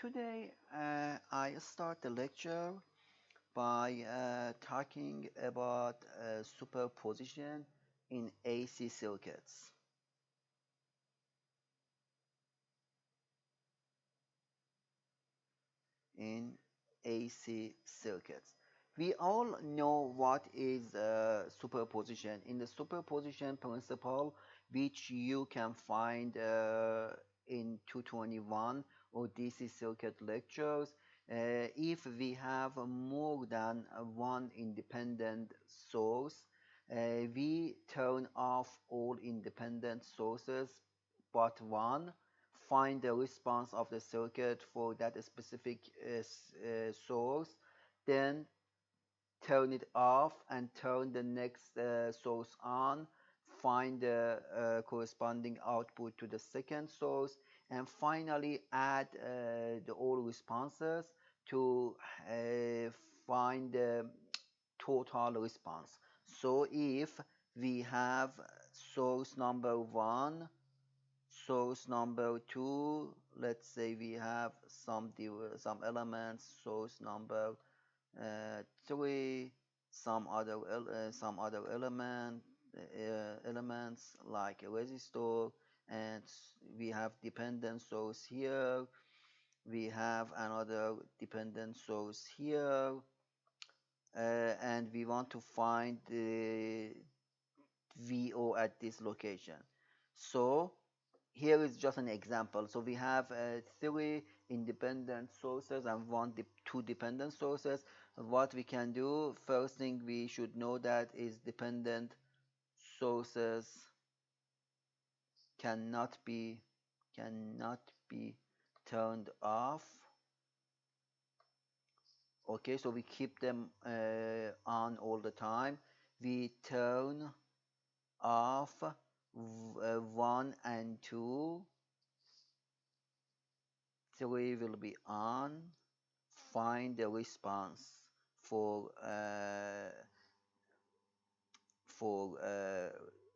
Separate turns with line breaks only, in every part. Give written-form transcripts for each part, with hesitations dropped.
Today, I start the lecture by talking about superposition in AC circuits. In AC circuits, we all know what is superposition. In the superposition principle, which you can find in 221 or DC circuit lectures, if we have more than one independent source, we turn off all independent sources but one, find the response of the circuit for that specific source, then turn it off and turn the next source on, find the corresponding output to the second source, and finally add the all responses to find the total response. So if we have source number 1, source number 2, let's say we have some elements, source number 3, some other elements like a resistor, and we have dependent source here, we have another dependent source here, and we want to find the VO at this location. So here is just an example. So we have three independent sources and two dependent sources. What we can do, first thing we should know that is dependent sources cannot be turned off. Okay, so we keep them on all the time. We turn off 1 and 2, 3 will be on, find the response for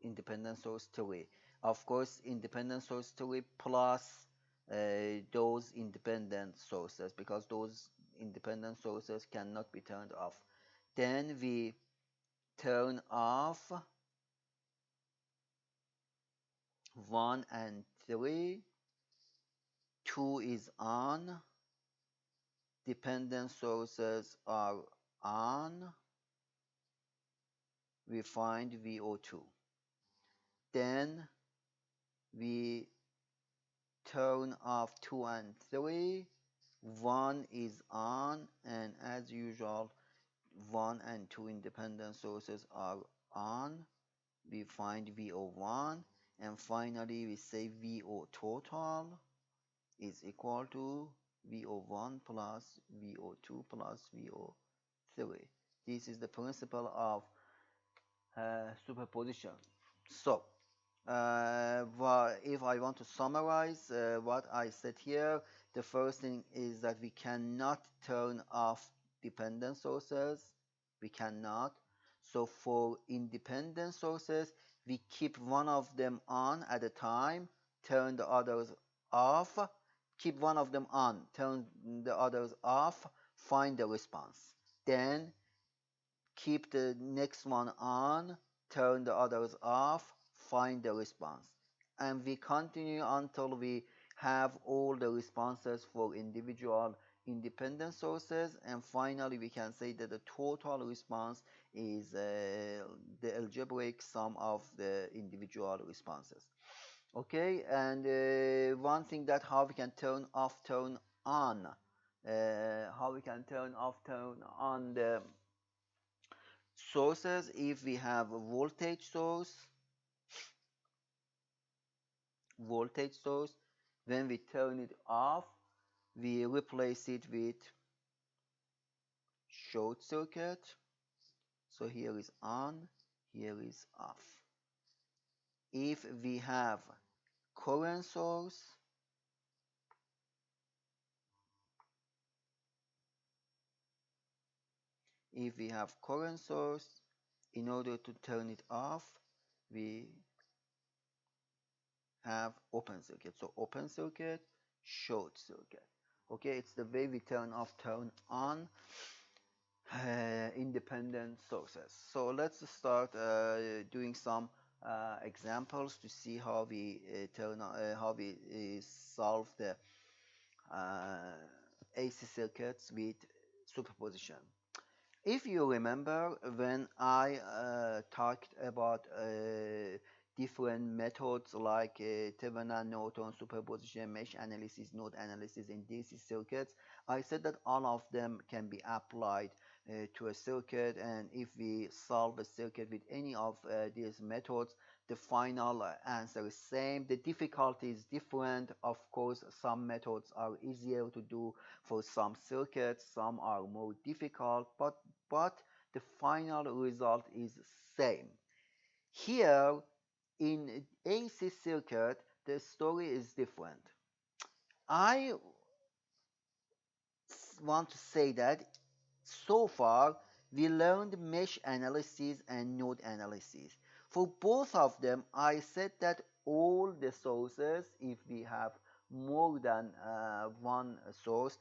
independent source 3. Of course, independent source 3 plus those independent sources, because those independent sources cannot be turned off. Then we turn off 1 and 3, 2 is on, dependent sources are on, we find VO2. Then we turn off 2 and 3, 1 is on, and as usual 1 and 2 independent sources are on, we find VO1, and finally we say VO total is equal to VO1 plus VO2 plus VO3. This is the principle of superposition. So if I want to summarize what I said here, the first thing is that we cannot turn off dependent sources. We cannot. So for independent sources, we keep one of them on at a time, turn the others off, keep one of them on, turn the others off, find the response. Then keep the next one on, turn the others off, find the response. And we continue until we have all the responses for individual independent sources, and finally we can say that the total response is the algebraic sum of the individual responses. Okay, and one thing that how we can turn off, turn on, how we can turn off, turn on the sources. If we have a voltage source, when we turn it off, we replace it with short circuit. So here is on, here is off. If we have current source, in order to turn it off, we have open circuit. So open circuit, short circuit. Okay, it's the way we turn off, turn on independent sources. So let's start doing some examples to see how we how we solve the AC circuits with superposition. If you remember, when I talked about different methods like Thevenin, Norton, superposition, mesh analysis, node analysis in DC circuits, I said that all of them can be applied to a circuit, and if we solve a circuit with any of these methods, the final answer is same. The difficulty is different. Of course, some methods are easier to do for some circuits, some are more difficult, but the final result is same. Here in AC circuit, the story is different. I want to say that so far we learned mesh analysis and node analysis. For both of them, I said that all the sources, if we have more than one source,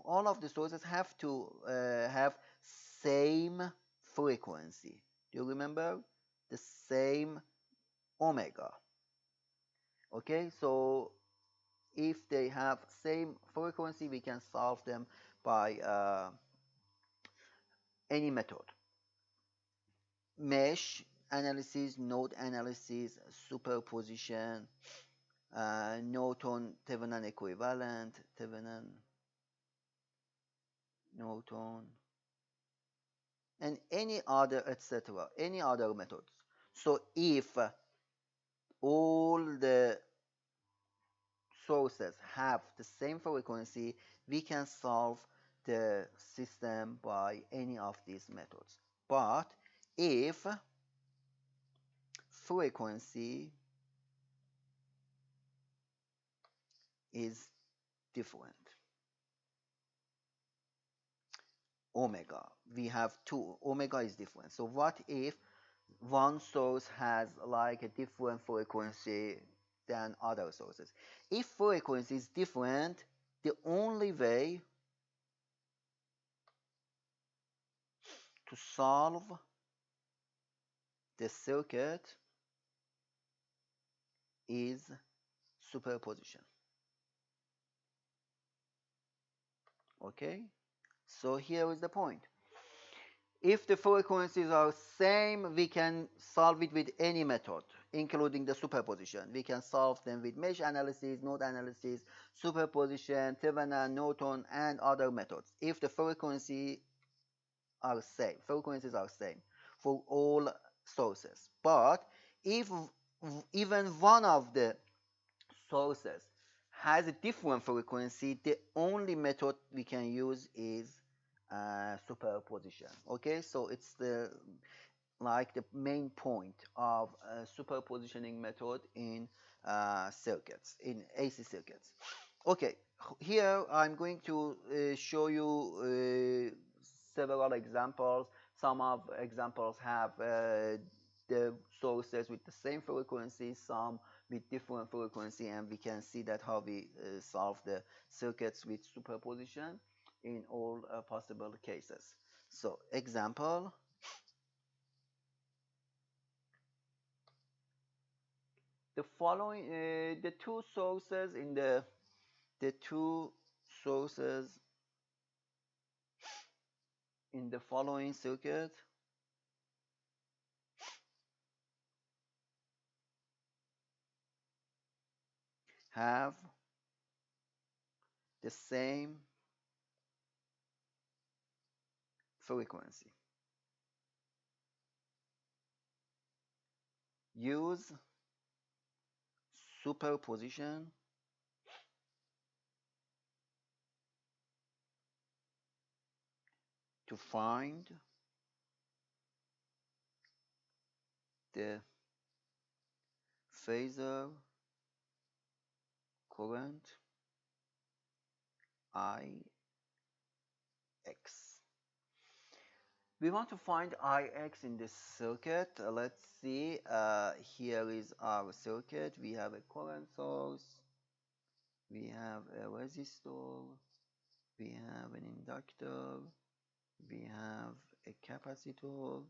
all of the sources have to have same frequency. Do you remember? The same omega. Okay, so if they have same frequency, we can solve them by any method. Mesh analysis, node analysis, superposition, Norton Thevenin equivalent, Thevenin, Norton, and any other, etc., any other methods. So if all the sources have the same frequency, we can solve the system by any of these methods. But if frequency is different, omega, we have two, omega is different. So what if one source has like a different frequency than other sources? If frequency is different, the only way to solve the circuit is superposition. Okay, so here is the point. If the frequencies are same, we can solve it with any method, including the superposition. We can solve them with mesh analysis, node analysis, superposition, Thevenin, Norton, and other methods. If the frequencies are same for all sources. But if even one of the sources has a different frequency, the only method we can use is superposition. Okay, so it's the like the main point of superpositioning method in circuits, in AC circuits. Okay, here I'm going to show you several examples. Some of examples have the sources with the same frequency, some with different frequency, and we can see that how we solve the circuits with superposition in all possible cases. So example, the following the two sources in the two sources in the following circuit have the same frequency. Use superposition to find the phasor current Ix. We want to find Ix in this circuit. Let's see. Here is our circuit. We have a current source. we have a resistor, we have an inductor, we have a capacitor,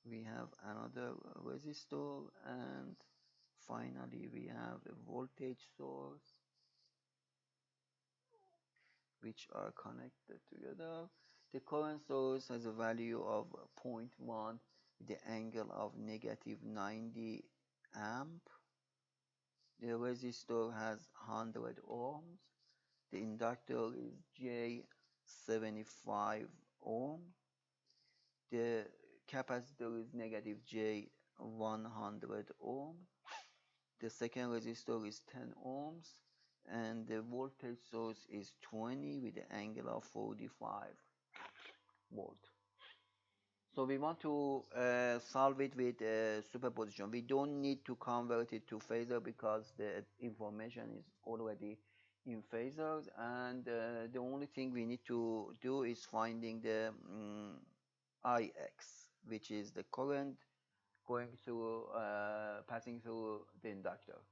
we have another resistor, and finally we have a voltage source which are connected together. The current source has a value of zero point 0.1 with the angle of negative 90 amp. The resistor has 100 ohms. The inductor is J75 ohm. The capacitor is negative J100 ohm. The second resistor is 10 ohms, and the voltage source is 20 with the angle of 45 volt. So we want to solve it with superposition. We don't need to convert it to phasor because the information is already in phasors, and the only thing we need to do is finding the Ix, which is the current going through passing through the inductor.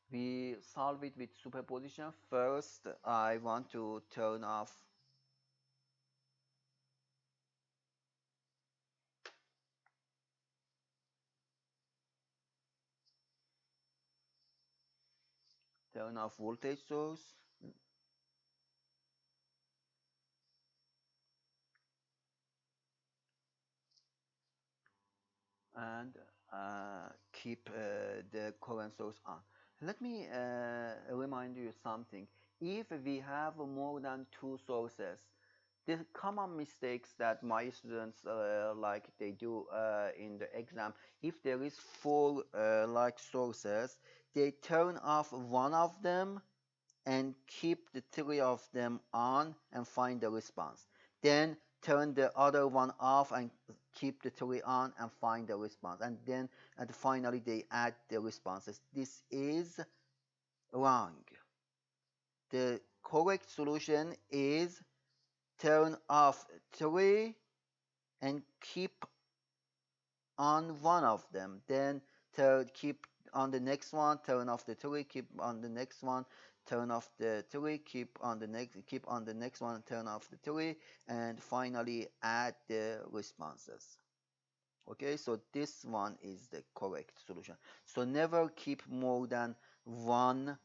We solve it with superposition. First, I want to turn off voltage source, and keep the current source on. Let me remind you something. If we have more than two sources, the common mistakes that my students like they do in the exam, if there is four like sources, they turn off one of them and keep the three of them on and find the response. Then turn the other one off and keep the three on and find the response. And finally they add the responses. This is wrong. The correct solution is turn off three and keep on one of them. Then keep on the next one, turn off the three, keep on the next one, turn off the three, keep on the next one, turn off the three, and finally add the responses. Okay, so this one is the correct solution. So never keep more than one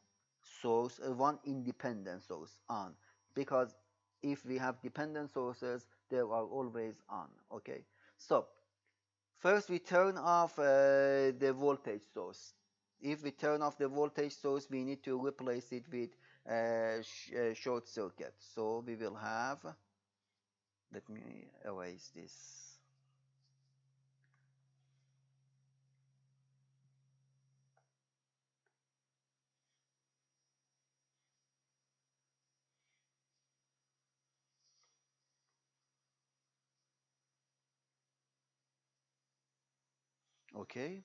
source, one independent source on, because if we have dependent sources, they are always on. Okay, so first we turn off the voltage source. If we turn off the voltage source, we need to replace it with short circuit. So we will have, let me erase this. Okay.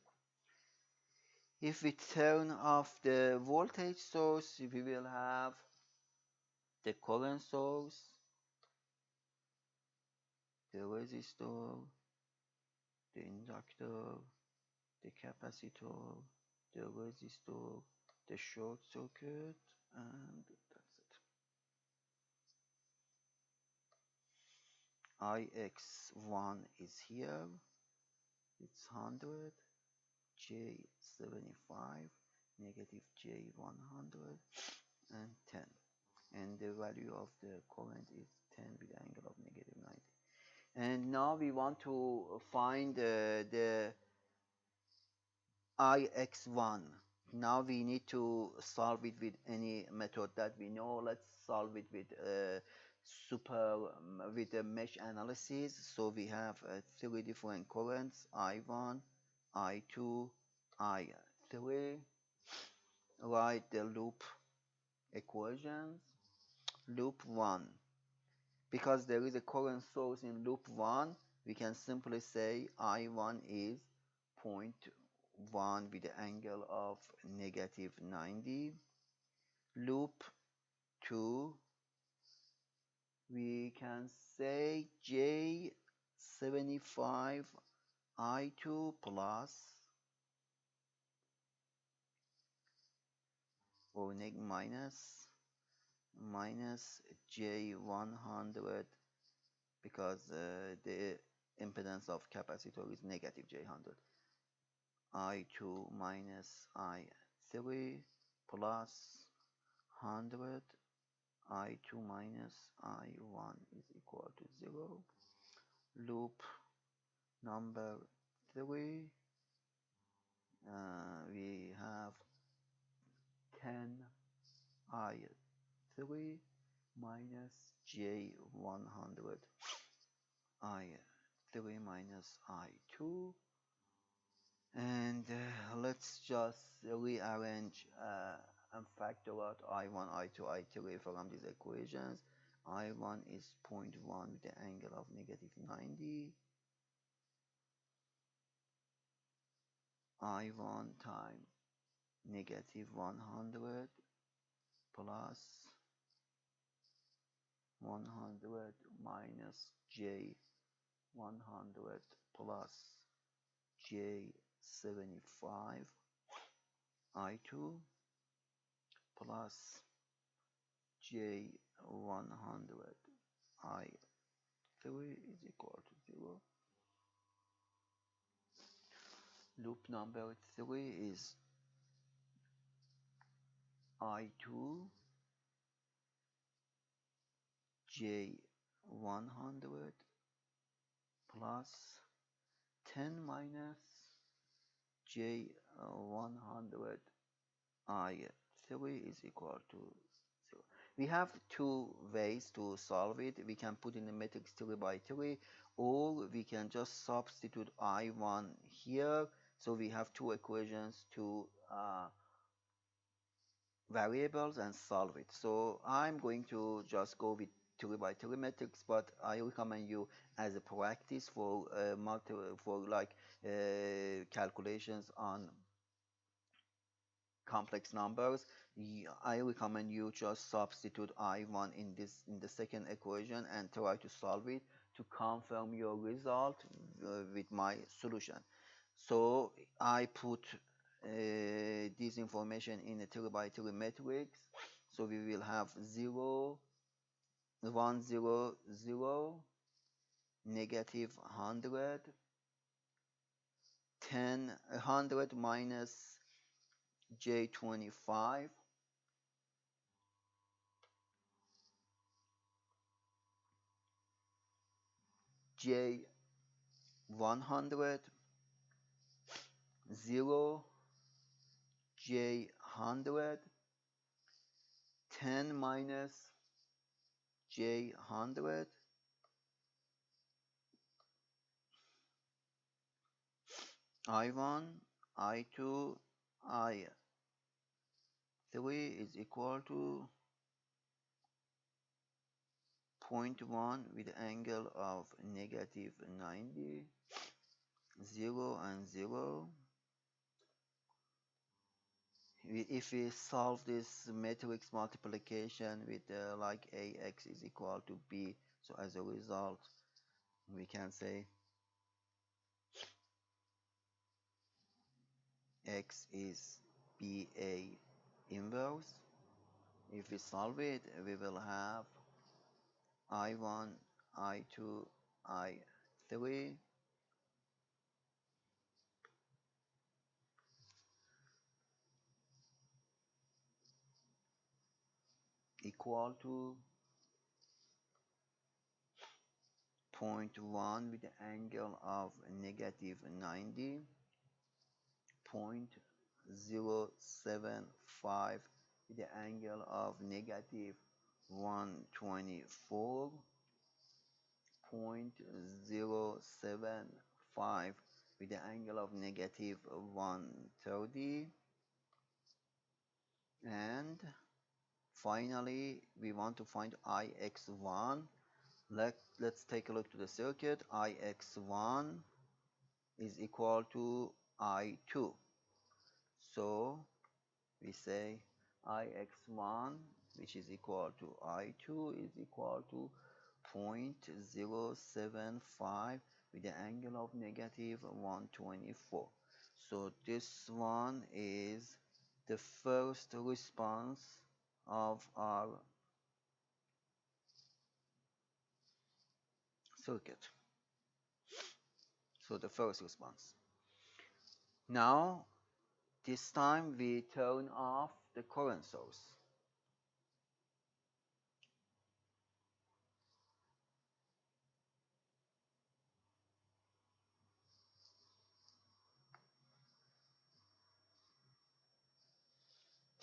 If we turn off the voltage source, we will have the current source, the resistor, the inductor, the capacitor, the resistor, the short circuit, and that's it. Ix1 is here, it's 100, J75, negative J100, and 10. And the value of the current is 10 with the angle of negative 90. And now we want to find the Ix1. Now we need to solve it with any method that we know. Let's solve it with with a mesh analysis. So we have three different currents: I1, I2, I3. Write the loop equations. Loop 1. Because there is a current source in loop 1, we can simply say I1 is 0.1 with the angle of negative 90. Loop 2, we can say J75 I2 plus or minus J100, because the impedance of capacitor is negative J100. I2 minus I3 plus 100. I2 minus I1 is equal to 0. Loop number 3, we have 10 I3 minus J100 I3 minus I2, and let's just rearrange and factor out I1, I2, I3 from these equations. I1 is 0.1 with the angle of negative 90. I1 times negative 100 plus 100 minus J 100 plus J75 I2 plus J100 I3 is equal to 0. Loop number 3 is I2 J100 plus 10 minus J100 I3 is equal to 0. We have two ways to solve it. We can put in the matrix 3 by 3, or we can just substitute I1 here. So we have two equations, two variables, and solve it. So I'm going to just go with 3 by 3 matrix, but I recommend you as a practice for calculations on complex numbers. I recommend you just substitute I1 in the second equation and try to solve it to confirm your result with my solution. So I put this information in a 3 by 3 matrix. So we will have 0, 1, 0, 0, negative 100, 10, 100 minus J25, J100, 0, J100, 10 minus J100, I1, I2, I3 is equal to 0.1 with angle of negative 90, 0 and 0. If we solve this matrix multiplication with like AX is equal to B, so as a result we can say X is BA inverse. If we solve it, we will have I1, I2, I3 equal to 0.1 with the angle of negative 90, 0.075 with the angle of negative 124, 0.075 with the angle of negative 130, and finally we want to find Ix1. Let's take a look to the circuit. Ix1 is equal to I2. So we say Ix1, which is equal to I2, is equal to 0.075 with the angle of negative 124. So this one is the first response of our circuit. So the first response. Now, this time we turn off the current source.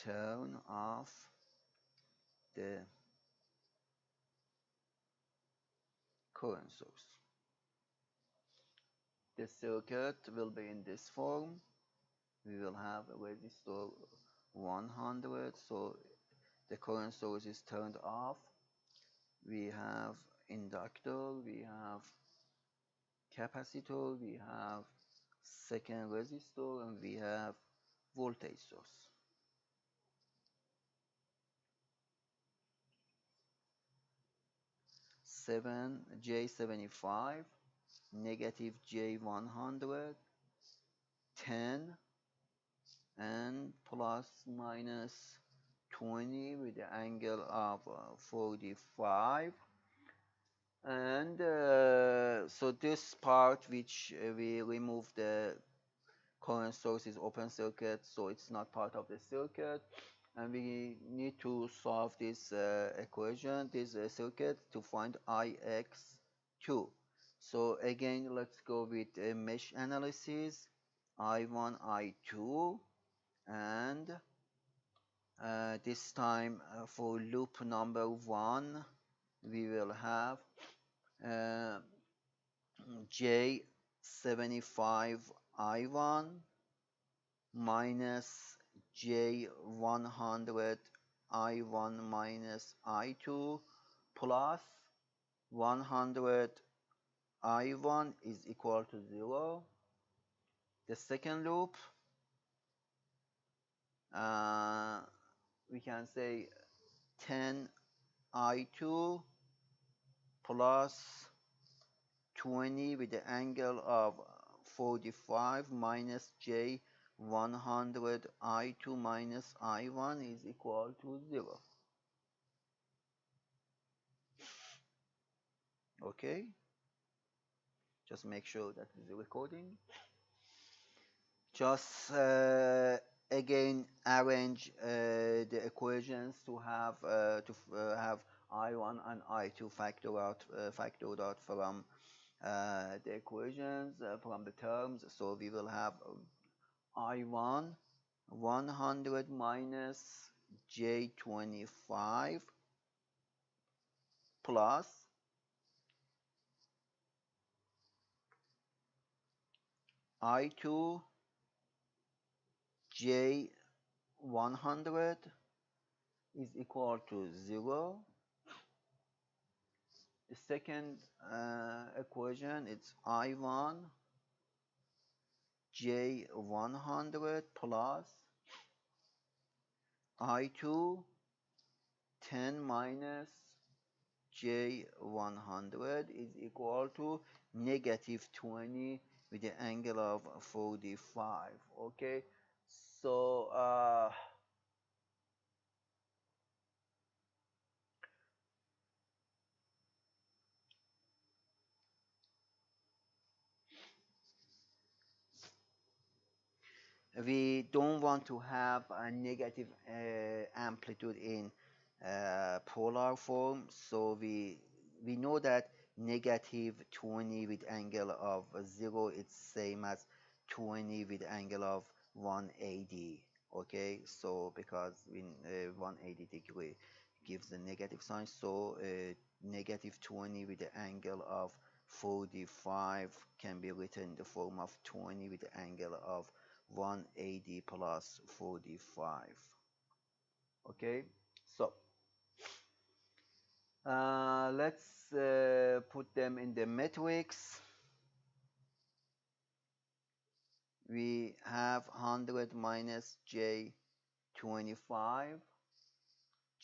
Turn off the current source. The circuit will be in this form. We will have a resistor 100, so the current source is turned off. We have inductor, we have capacitor, we have second resistor, and we have voltage source. J75, negative J100, 10, and plus minus 20 with the angle of 45. And so this part which we remove the current source is open circuit, so it's not part of the circuit, and we need to solve this equation, this circuit, to find Ix2. So again, let's go with mesh analysis, I1, I2, and this time for loop number 1 we will have J75 I1 minus J100 I1 minus I2 plus 100 I1 is equal to 0. The second loop, we can say 10 I2 plus 20 with the angle of 45 minus J100 I2 minus I1 is equal to 0. Okay, just make sure that is recording. Just again arrange the equations to have I1 and I2 factored out from the equations, from the terms. So we will have I1 100 minus J25 plus I2 J100 is equal to 0. The second equation, it's I1 J100 plus I2 10 minus J100 is equal to negative 20 with the angle of 45. Okay, so we don't want to have a negative amplitude in polar form, so we know that negative 20 with angle of 0 it's same as 20 with angle of 180. Okay, so because in 180 degree gives the negative sign, so negative 20 with the angle of 45 can be written in the form of 20 with the angle of 180 plus 45. Okay, so let's put them in the matrix. We have 100 minus J25,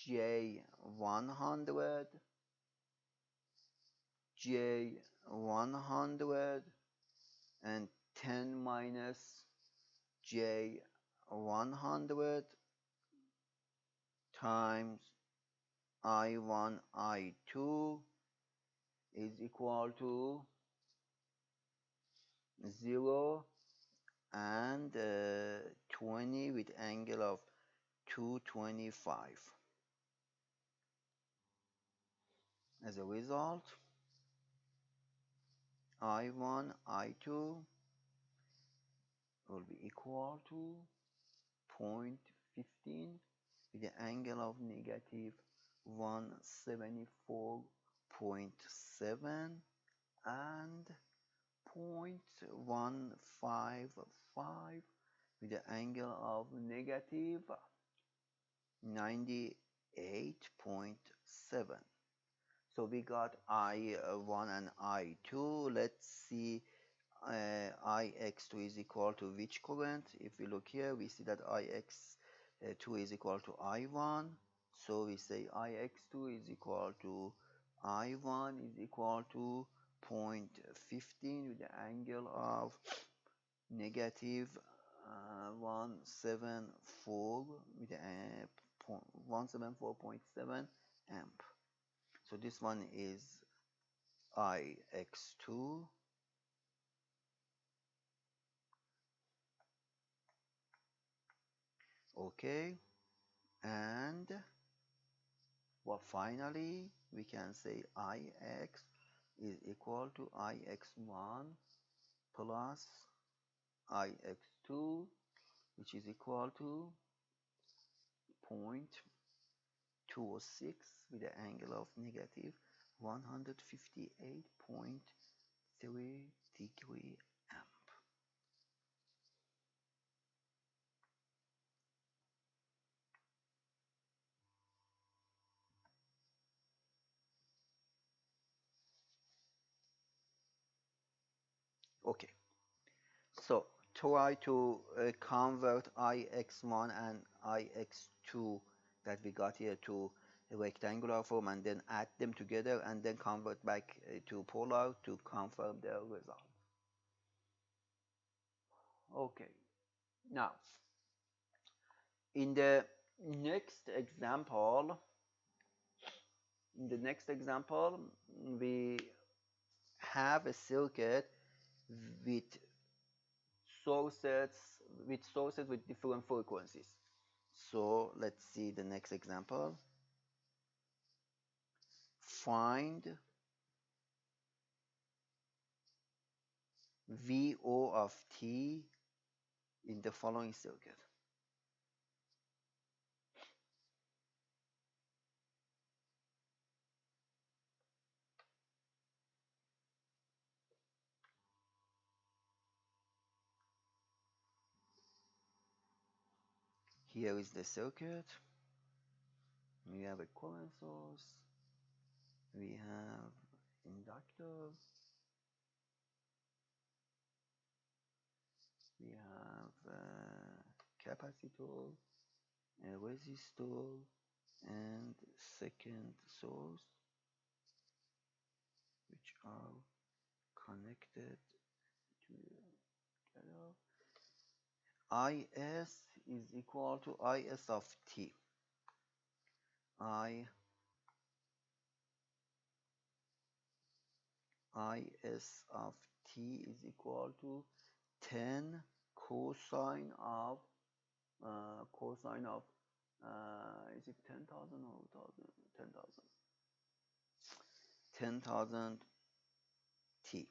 J100, J100, and 10 minus J100. 100 times I1 I2 is equal to 0 and 20 with angle of 225. As a result, I1 I2 will be equal to 0.15 with the angle of negative 174.7 and 0.155 with the angle of negative 98.7. So we got I1 and I2. Let's see, Ix2 is equal to which current? If we look here, we see that Ix2 is equal to I1. So we say Ix2 is equal to I1 is equal to 0.15 with the angle of negative 174 with the 174.7 amp. So this one is Ix2. Okay, and well, finally we can say Ix is equal to Ix1 plus Ix2, which is equal to 0.206 with the angle of negative 158.3 degree amp. Okay, so try to convert Ix1 and Ix2 that we got here to a rectangular form and then add them together and then convert back to polar to confirm the result. Okay, now in the next example, we have a circuit with sources with different frequencies. So let's see the next example. Find VO of t in the following circuit. Here is the circuit. We have a current source. We have inductor. We have a capacitor, a resistor, and second source, which are connected together. Is equal to Is of t. Is of t is equal to 10 cosine of is it 10,000 or 10,000? 10,000 t.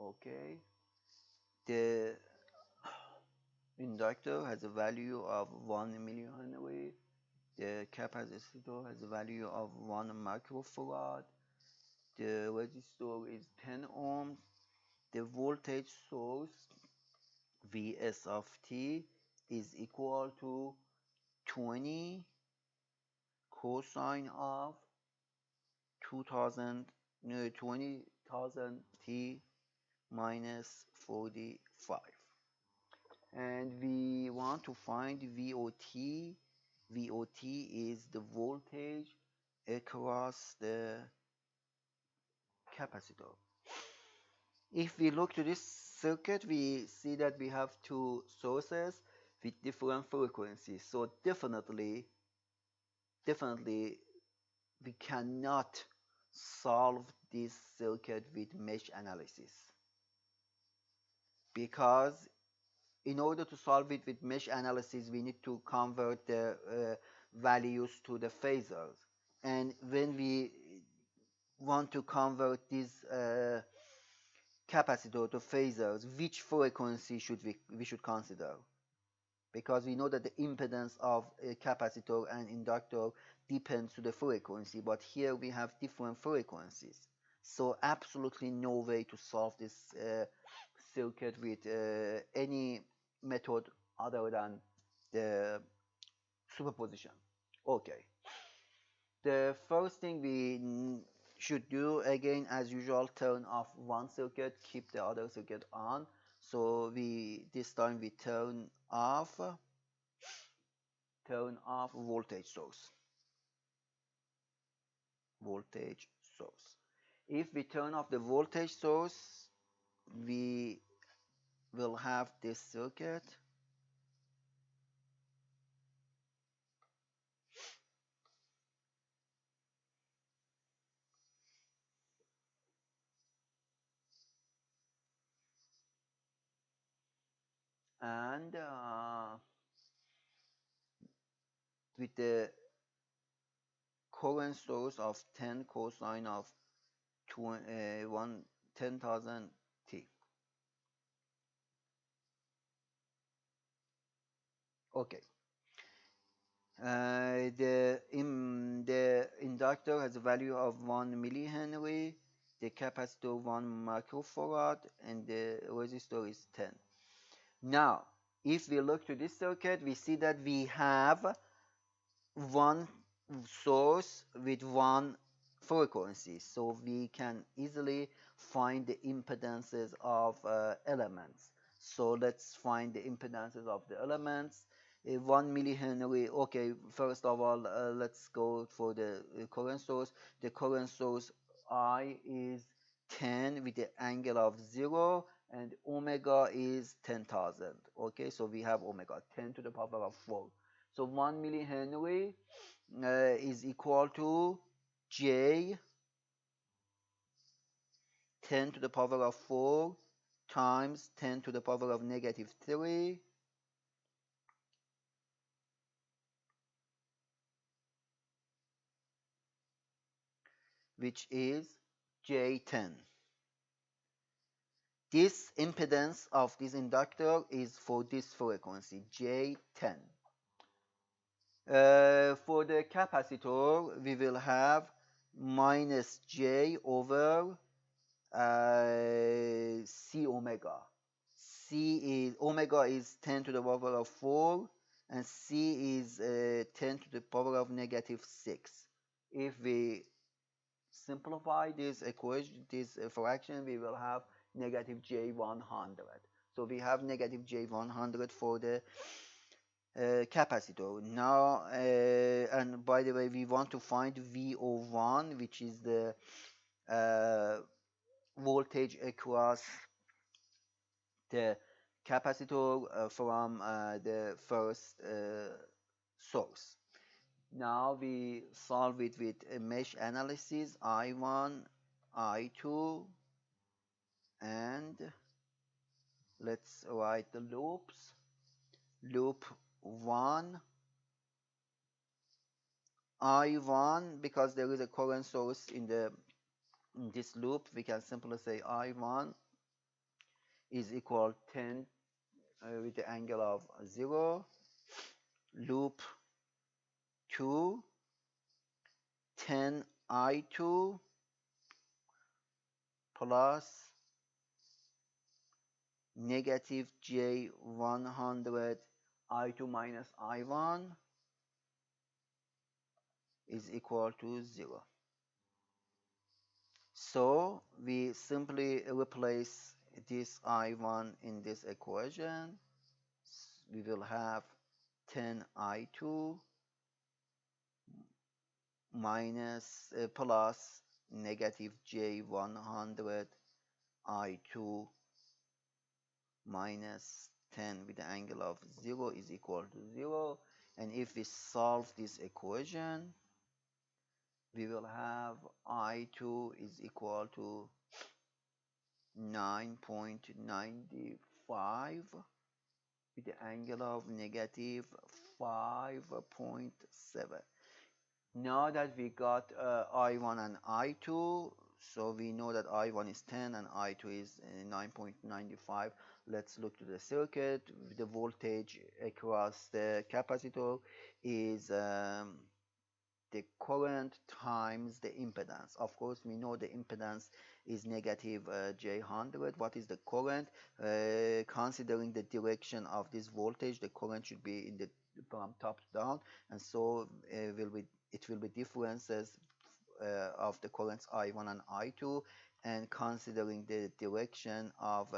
Okay, the inductor has a value of 1 millihenry. The capacitor has a value of 1 microfarad. The resistor is 10 ohms. The voltage source Vs of t is equal to 20 cosine of 2000 t minus 45, and we want to find VOT. VOT is the voltage across the capacitor. If we look to this circuit, we see that we have two sources with different frequencies. So definitely, we cannot solve this circuit with mesh analysis, because in order to solve it with mesh analysis, we need to convert the values to the phasors. And when we want to convert this capacitor to phasors, which frequency should we should consider? Because we know that the impedance of a capacitor and inductor depends to the frequency, but here we have different frequencies. So absolutely no way to solve this circuit with any method other than the superposition. Okay. The first thing we should do, again as usual, turn off one circuit, keep the other circuit on. So this time we turn off voltage source. If we turn off the voltage source, we will have this circuit, and with the current source of 10 cosine of 10,000 t. Okay. The inductor has a value of 1 millihenry, the capacitor 1 microfarad, and the resistor is 10. Now, if we look to this circuit, we see that we have one source with one frequency, so we can easily find the impedances of elements. So let's find the impedances of the elements. 1 millihenry. Okay, first of all, let's go for the current source. The current source I is 10 with the angle of 0, and omega is 10,000. Okay, so we have omega 10 to the power of 4. So 1 millihenry is equal to J 10 to the power of 4 times 10 to the power of negative 3 which is J10. This impedance of this inductor is for this frequency, J10. For the capacitor, we will have minus J over C omega. Omega is 10 to the power of 4, and C is 10 to the power of negative 6. If we simplify this equation, this fraction, we will have negative J100. So we have negative J100 for the capacitor. Now, and by the way, we want to find VO1, which is the voltage across the capacitor from the first source. Now we solve it with a mesh analysis, I1, I2, and let's write the loops. Loop 1, I1, because there is a current source in this loop, we can simply say I1 is equal 10 with the angle of 0. Loop 2, 10 I2 plus negative J100 I2 minus I1 is equal to 0. So we simply replace this I1 in this equation. We will have 10 I2 minus plus negative J100 I2 minus 10 with the angle of 0 is equal to 0. And if we solve this equation, we will have I2 is equal to 9.95 with the angle of negative 5.7. Now that we got I1 and I2, so we know that I1 is 10 and I2 is 9.95. Let's look to the circuit. The voltage across the capacitor is the current times the impedance. Of course, we know the impedance is negative J100. What is the current? Considering the direction of this voltage, the current should be in the from top to down, and so it will be differences of the currents I1 and I2, and considering the direction of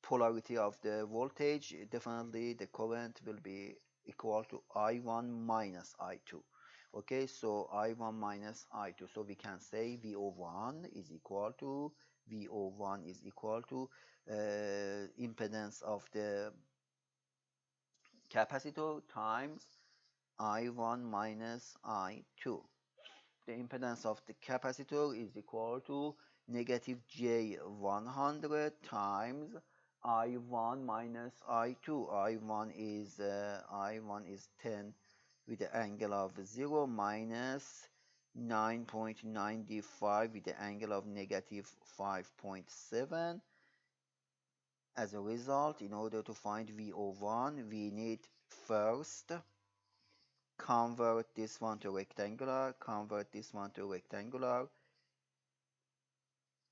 polarity of the voltage, definitely the current will be equal to I1 minus I2. Okay, so I1 minus I2. So we can say VO1 is equal to impedance of the capacitor times I1 minus I2. The impedance of the capacitor is equal to negative J100 times I1 minus I2. I1 is 10 with the angle of 0 minus 9.95 with the angle of negative 5.7. As a result, in order to find VO1, we need first convert this one to rectangular,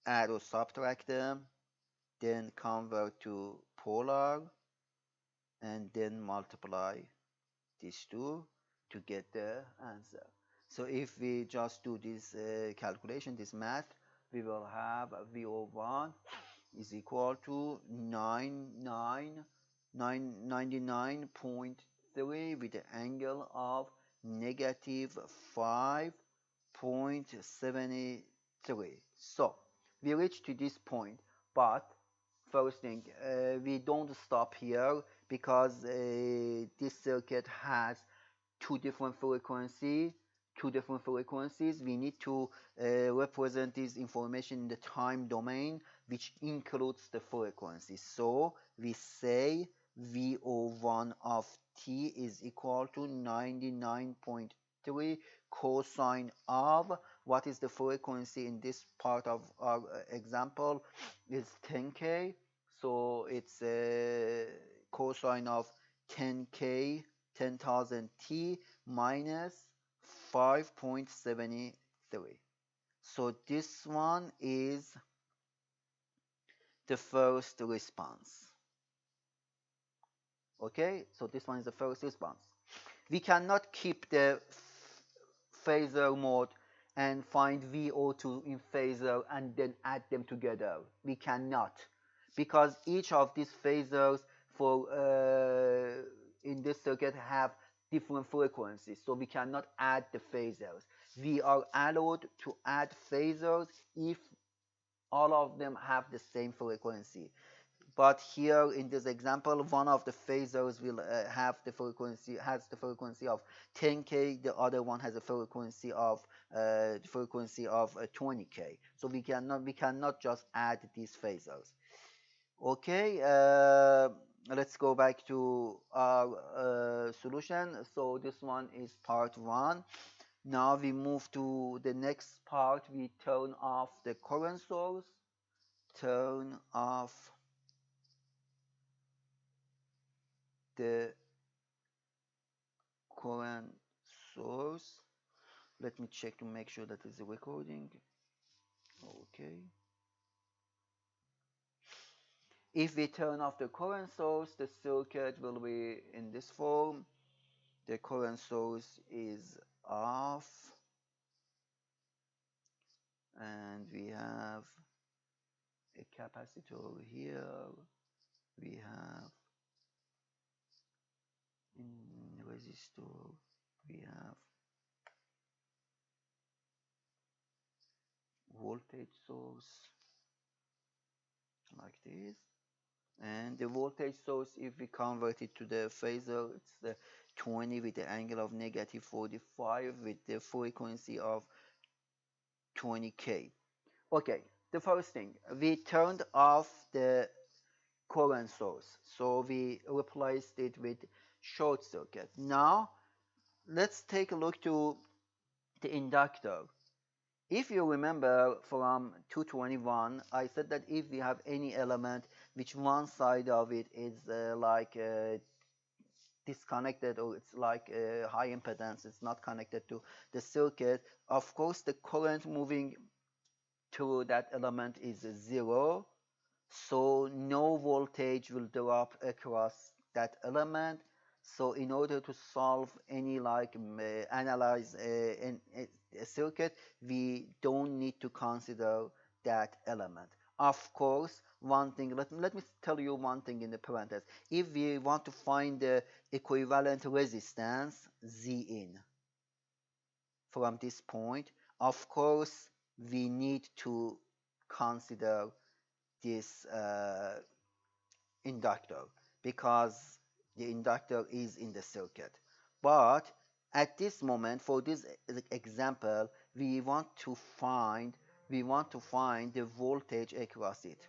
add or subtract them, then convert to polar, and then multiply these two to get the answer. So if we just do this calculation, this math, we will have VO1 is equal to 99.3 with the angle of negative 5.73. So we reached to this point, but first thing, we don't stop here because this circuit has two different frequencies. We need to represent this information in the time domain, which includes the frequency. So we say VO1 of t is equal to 99.3 cosine of, what is the frequency in this part of our example, is 10k. So it's a cosine of 10k, 10,000 t minus 5.73. So this one is the first response. Okay, so this one is the first response. We cannot keep the phasor mode and find VO2 in phasor and then add them together. We cannot, because each of these phasors for in this circuit have different frequencies, so we cannot add the phasors. We are allowed to add phasors if all of them have the same frequency. But here in this example, one of the phasors will has the frequency of 10k, the other one has a frequency of 20k. So we cannot just add these phasors. Okay, let's go back to our solution. So this one is part 1. Now we move to the next part. We turn off the current source, turn off the current source. Let me check to make sure that it's recording. Okay. If we turn off the current source, the circuit will be in this form. The current source is off, and we have a capacitor here. We have in resistor, we have voltage source like this. And the voltage source, if we convert it to the phasor, it's the 20 with the angle of negative 45 with the frequency of 20k. Okay, the first thing, we turned off the current source, so we replaced it with short circuit. Now let's take a look to the inductor. If you remember from 221, I said that if we have any element which one side of it is disconnected, or it's like high impedance, it's not connected to the circuit, of course the current moving through that element is zero, so no voltage will drop across that element. So in order to solve any analyze a circuit, we don't need to consider that element. Of course, one thing, let me tell you one thing in the parenthesis. If we want to find the equivalent resistance Z in from this point, of course we need to consider this inductor, because the inductor is in the circuit. But at this moment, for this example, we want to find the voltage across it.